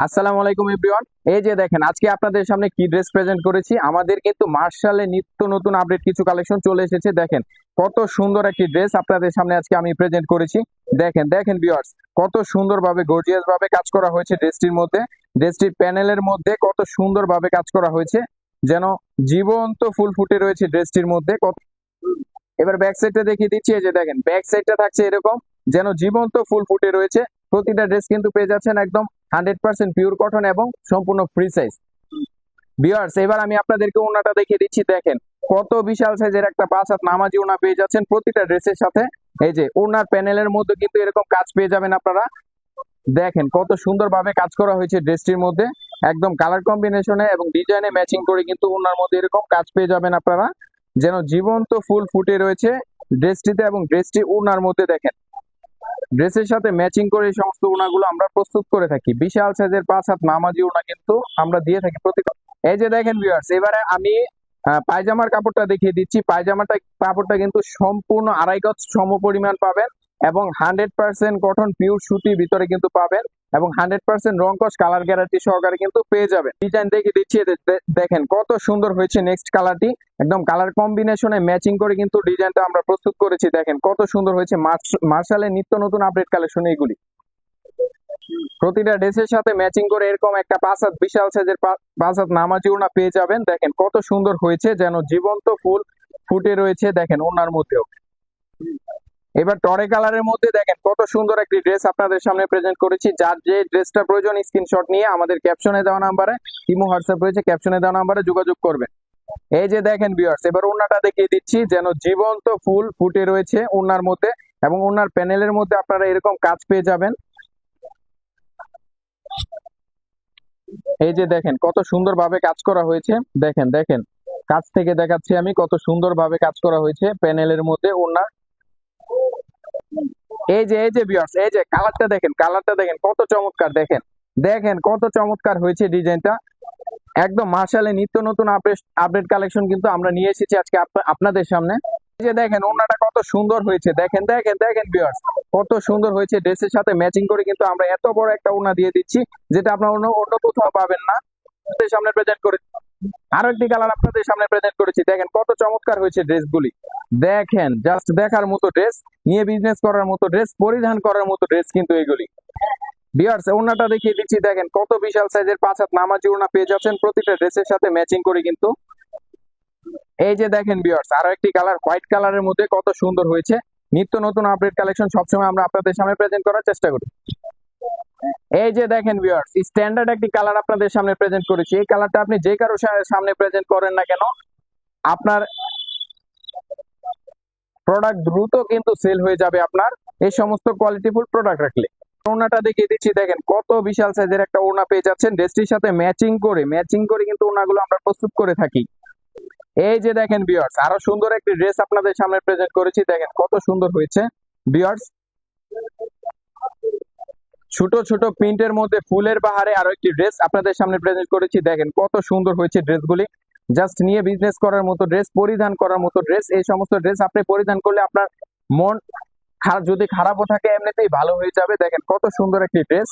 আসসালামু আলাইকুম এভরিওয়ান। এই যে দেখেন আজকে আপনাদের সামনে কি ড্রেস প্রেজেন্ট করেছি। আমাদের কিন্তু মার্শালে নিত্য নতুন আপডেট কিছু কালেকশন চলে এসেছে। দেখেন কত সুন্দর একটি ড্রেস আপনাদের সামনে আজকে আমি প্রেজেন্ট করেছি। দেখেন দেখেন ভিউয়ার্স, কত সুন্দরভাবে গর্জিয়াস ভাবে কাজ করা হয়েছে ড্রেসটির মধ্যে। ড্রেসটির প্যানেলের মধ্যে কত সুন্দরভাবে কাজ করা হয়েছে, যেন জীবন্ত ফুল ফুটে রয়েছে ড্রেসটির মধ্যে। এবার ব্যাক সাইডটা দেখিয়ে দিচ্ছি। এই যে দেখেন ব্যাক সাইডটা থাকছে এরকম, যেন জীবন্ত ফুল ফুটে রয়েছে। প্রতিটা ড্রেস কিন্তু পেয়ে যাচ্ছেন একদম 100% পিওর কটন এবং সম্পূর্ণ ফ্রি সাইজ। ভিউয়ার্স, এবার আমি আপনাদেরকে ওড়নাটা দেখিয়ে দিচ্ছি। দেখেন কত বিশাল সাইজের একটা 5 হাত নামাজি ওড়না পেয়ে যাচ্ছেন প্রতিটা ড্রেসের সাথে। এই যে ওড়নার প্যানেলের মধ্যে কিন্তু এরকম কাজ পেয়ে যাবেন আপনারা। দেখেন কত সুন্দরভাবে কাজ করা হয়েছে ড্রেসটির মধ্যে, একদম কালার কম্বিনেশনে এবং ডিজাইনে ম্যাচিং করে কিন্তু ওড়নার মধ্যে এরকম কাজ পেয়ে যাবেন আপনারা, যেন জীবন্ত ফুল ফুটে রয়েছে ড্রেসটিতে। এবং ড্রেসটি ওড়নার মধ্যে দেখেন ড্রেসের সাথে ম্যাচিং করে এই সমস্ত ওড়নাগুলো আমরা প্রস্তুত করে থাকি। বিশাল সাইজের 5 হাত নামাজি ওড়না কিন্তু আমরা দিয়ে থাকি প্রতিটা। এই যে দেখেন ভিউয়ার্স, এবারে আমি পায়জামার কাপড়টা দেখিয়ে দিচ্ছি। পায়জামাটা কাপড়টা কিন্তু সম্পূর্ণ 2.5 গজ সম পরিমাণ পাবেন এবং 100% কটন পিওর সুতির ভিতরে কিন্তু পাবেন এবং 100% রং কস কালার গ্যারান্টি সহকারে কিন্তু পেয়ে যাবেন। ডিজাইন দেখিয়ে দিচ্ছি। দেখেন কত সুন্দর হয়েছে নেক্সট কালারটি, একদম কালার কম্বিনেশনে ম্যাচিং করে কিন্তু ডিজাইনটা আমরা প্রস্তুত করেছি। দেখেন কত সুন্দর হয়েছে। মার্শালের নিত্য নতুন আপডেট কালেকশন এইগুলি। প্রতিটা ড্রেসের সাথে ম্যাচিং করে এরকম একটা 5 হাত বিশাল সাইজের 5 হাত নামাজি ওড়না পেয়ে যাবেন। দেখেন কত সুন্দর হয়েছে, যেন জীবন্ত ফুল ফুটে রয়েছে দেখেন ওড়নার মধ্যেও। এবার টরে কালারের মধ্যে দেখেন কত সুন্দর একটি ড্রেস আপনাদের সামনে প্রেজেন্ট করেছি। যার যে ড্রেসটা প্রয়োজন স্ক্রিনশট নিয়ে আমাদের ক্যাপশনে দেওয়া নাম্বারে, ইমো হোয়াটসঅ্যাপ রয়েছে, ক্যাপশনে দেওয়া নাম্বারে যোগাযোগ করবেন। এই যে দেখেন ভিউয়ার্স, এবার ওড়নাটা দেখিয়ে দিচ্ছি, যেন জীবন্ত ফুল ফুটে রয়েছে ওড়নার মধ্যে এবং ওড়নার প্যানেলের মধ্যে আপনারা এরকম কাজ পেয়ে যাবেন। এই যে দেখেন কত সুন্দরভাবে কাজ করা হয়েছে। দেখেন দেখেন কাছ থেকে দেখাচ্ছি আমি, কত সুন্দরভাবে কাজ করা হয়েছে প্যানেলের মধ্যে ওড়নার। এই যে ভিউয়ার্স, এই যে কালারটা দেখেন, কালারটা দেখেন কত চমৎকার। দেখেন দেখেন কত চমৎকার হয়েছে ডিজাইনটা। একদম মার্শালে নিত্য নতুন আপডেট কালেকশন কিন্তু আমরা নিয়ে এসেছি আজকে আপনাদের সামনে। এই যে দেখেন ওড়নাটা কত সুন্দর হয়েছে। দেখেন দেখেন দেখেন ভিউয়ার্স, কত সুন্দর হয়েছে। ড্রেসের সাথে ম্যাচিং করে কিন্তু আমরা এত বড় একটা ওড়না দিয়ে দিচ্ছি, যেটা আপনারা অন্য অন্য কোথাও পাবেন না। আপনাদের সামনে প্রেজেন্ট করে আরো একটি কালার আপনাদের সামনে প্রেজেন্ট করেছি। দেখেন কত চমৎকার হয়েছে ড্রেসগুলি। দেখেন জাস্ট দেখার মতো ড্রেস, নিয়ে বিজনেস করার মতো ড্রেস, পরিধান করার মতো ড্রেস কিন্তু এগুলি। ভিউয়ার্স, ওড়নাটা দেখিয়ে দিচ্ছি। দেখেন কত বিশাল সাইজের 5 হাত নামাজি ওড়না পেয়ে যাচ্ছেন প্রতিটা ড্রেসের সাথে ম্যাচিং করে কিন্তু। এই যে দেখেন ভিউয়ার্স, আরো একটি কালার হোয়াইট কালারের মধ্যে কত সুন্দর হয়েছে। নিত্য নতুন আপডেট কালেকশন সবসময় আমরা আপনাদের সামনে প্রেজেন্ট করার চেষ্টা করি। এই যে দেখেন ভিউয়ার্স, স্ট্যান্ডার্ড একটি কালার আপনাদের সামনে প্রেজেন্ট করেছি। এই কালারটা আপনি যে কারো সামনে প্রেজেন্ট করেন না কেন, আপনার প্রোডাক্ট দ্রুত কিন্তু সেল হয়ে যাবে আপনার এই সমস্ত কোয়ালিটিফুল প্রোডাক্ট রাখলে। ওড়নাটা দেখিয়ে দিচ্ছি। দেখেন কত বিশাল সাইজের একটা ওড়না পেয়ে যাচ্ছেন ড্রেসটির সাথে ম্যাচিং করে কিন্তু ওড়নাগুলো আমরা প্রস্তুত করে থাকি। এই যে দেখেন ভিউয়ার্স, আরো সুন্দর একটি ড্রেস আপনাদের সামনে প্রেজেন্ট করেছি। দেখেন কত সুন্দর হয়েছে ভিউয়ার্স। ছোট ছোট প্রিন্টের মধ্যে ফুলের বাহারে আরো একটি ড্রেস আপনাদের সামনে প্রেজেন্ট করেছি। দেখেন কত সুন্দর হয়েছে ড্রেসগুলি। জাস্ট নিয়ে বিজনেস করার মতো ড্রেস, পরিধান করার মতো ড্রেস। এই সমস্ত ড্রেস আপনি পরিধান করলে আপনার মন যদি খারাপও থাকে এমনিতেই ভালো হয়ে যাবে। দেখেন কত সুন্দর একটি ড্রেস।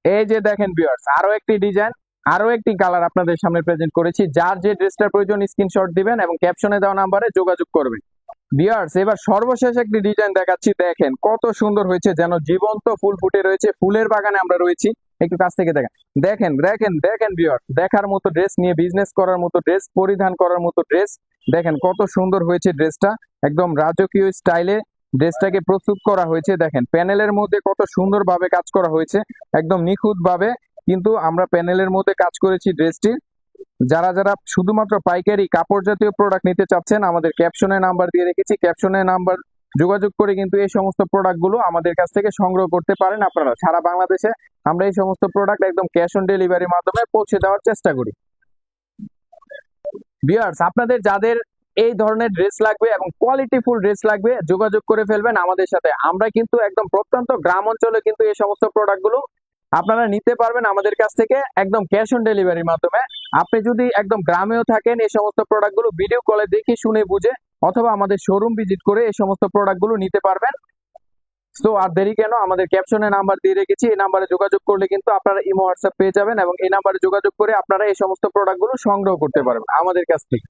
এই যে দেখেন ভিউয়ার্স, আরো একটি ডিজাইন, আরো একটি কালার আপনাদের সামনে প্রেজেন্ট করেছি। যার যে ড্রেসটার প্রয়োজন স্ক্রিনশট দিবেন এবং ক্যাপশনে দেওয়া নাম্বারে যোগাযোগ করবেন। ভিউয়ার্স, এবার সর্বশেষ একটি ডিজাইন দেখাচ্ছি। দেখেন কত সুন্দর হয়েছে, যেন জীবন্ত ফুল ফুটে রয়েছে। ফুলের বাগানে আমরা রয়েছি, একটু কাছ থেকে দেখেন। দেখেন দেখেন দেখেন ভিউয়ার্স, দেখার মতো ড্রেস, নিয়ে বিজনেস করার মতো ড্রেস, পরিধান করার মতো ড্রেস। দেখেন কত সুন্দর হয়েছে ড্রেসটা, একদম রাজকীয় স্টাইলে ড্রেসটাকে প্রস্তুত করা হয়েছে। দেখেন প্যানেলের মধ্যে কত সুন্দরভাবে কাজ করা হয়েছে, একদম নিখুঁত ভাবে কিন্তু আমরা প্যানেলের মধ্যে কাজ করেছি ড্রেসটি। যারা যারা শুধুমাত্র পাইকারি কাপড় জাতীয় প্রোডাক্ট নিতে চাচ্ছেন, আমাদের ক্যাপশনে নাম্বার দিয়ে রেখেছি, ক্যাপশনে নাম্বার যোগাযোগ করে কিন্তু এই সমস্ত প্রোডাক্ট গুলো আমাদের কাছ থেকে সংগ্রহ করতে পারেন আপনারা। সারা বাংলাদেশে আমরা এই সমস্ত প্রোডাক্ট একদম ক্যাশ অন ডেলিভারির মাধ্যমে পৌঁছে দেওয়ার চেষ্টা করি। ভিউয়ার্স, আপনাদের যাদের এই ধরনের ড্রেস লাগবে এবং কোয়ালিটিফুল ড্রেস লাগবে, যোগাযোগ করে ফেলবেন আমাদের সাথে। আমরা কিন্তু একদম প্রত্যন্ত গ্রাম অঞ্চলে কিন্তু এই সমস্ত প্রোডাক্ট গুলো আপনারা নিতে পারবেন আমাদের কাছ থেকে একদম ক্যাশ অন ডেলিভারির মাধ্যমে। আপনি যদি একদম গ্রামেও থাকেন, এই সমস্ত প্রোডাক্ট গুলো ভিডিও কলে দেখে শুনে বুঝে অথবা আমাদের শোরুম ভিজিট করে এই সমস্ত প্রোডাক্ট গুলো নিতে পারবেন। তো আর দেরি কেন, আমাদের ক্যাপশনে নাম্বার দিয়ে রেখেছি, এই নাম্বারে যোগাযোগ করলে কিন্তু আপনারা ইমো হোয়াটসঅ্যাপ পেয়ে যাবেন এবং এই নাম্বারে যোগাযোগ করে আপনারা এই সমস্ত প্রোডাক্টগুলো সংগ্রহ করতে পারবেন আমাদের কাছ থেকে।